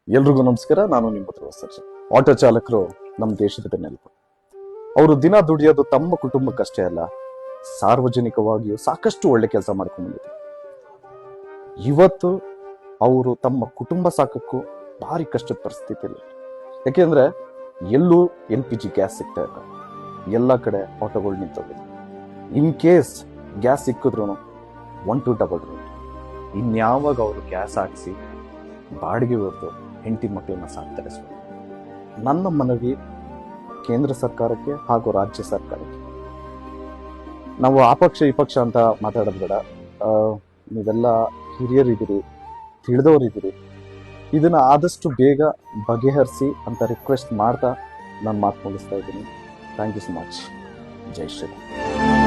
ಎಲ್ರಿಗೂ ನಮಸ್ಕಾರ. ನಾನು ನಿಮ್ಮ ಪ್ರೊಫೆಸರ್. ಆಟೋ ಚಾಲಕರು ನಮ್ಮ ದೇಶದ ಬೆನ್ನೆಲುಬು. ಅವರು ದಿನ ದುಡಿಯೋದು ತಮ್ಮ ಕುಟುಂಬಕ್ಕಷ್ಟೇ ಅಲ್ಲ, ಸಾರ್ವಜನಿಕವಾಗಿಯೂ ಸಾಕಷ್ಟು ಒಳ್ಳೆ ಕೆಲಸ ಮಾಡ್ಕೊಂಡು ಬಂದಿದ್ದಾರೆ. ಇವತ್ತು ಅವರು ತಮ್ಮ ಕುಟುಂಬ ಸಾಕಕ್ಕೂ ಭಾರಿ ಕಷ್ಟದ ಪರಿಸ್ಥಿತಿಯಲ್ಲಿ, ಯಾಕೆಂದ್ರೆ ಎಲ್ಲೂ LPG ಗ್ಯಾಸ್ ಸಿಗ್ತಾ ಇಲ್ಲ, ಎಲ್ಲ ಕಡೆ ಆಟೋಗಳು ನಿಂತೋಗಿದೆ. ಇನ್ ಕೇಸ್ ಗ್ಯಾಸ್ ಸಿಕ್ಕಿದ್ರು 1 to 2 ಇನ್ಯಾವಾಗ ಅವರು ಗ್ಯಾಸ್ ಹಾಕಿಸಿ ಬಾಡಿಗೆ ಹೊರತು ಹೆಂಡತಿ ಮಕ್ಕಳನ್ನ ಸಾಕ್ತಾರೆ. ನನ್ನ ಮನವಿ ಕೇಂದ್ರ ಸರ್ಕಾರಕ್ಕೆ ಹಾಗೂ ರಾಜ್ಯ ಸರ್ಕಾರಕ್ಕೆ, ನಾವು ಆ ಪಕ್ಷ ಈ ಪಕ್ಷ ಅಂತ ಮಾತಾಡೋದು ಬೇಡ. ನೀವೆಲ್ಲ ಹಿರಿಯರಿದ್ದೀರಿ, ತಿಳಿದವರಿದ್ದೀರಿ, ಇದನ್ನ ಆದಷ್ಟು ಬೇಗ ಬಗೆಹರಿಸಿ ಅಂತ ರಿಕ್ವೆಸ್ಟ್ ಮಾಡ್ತಾ ನಾನು ಮಾತು ಮುಗಿಸ್ತಾ ಇದ್ದೀನಿ. Thank you so much. ಜೈ ಶ್ರೀರಾಮ್.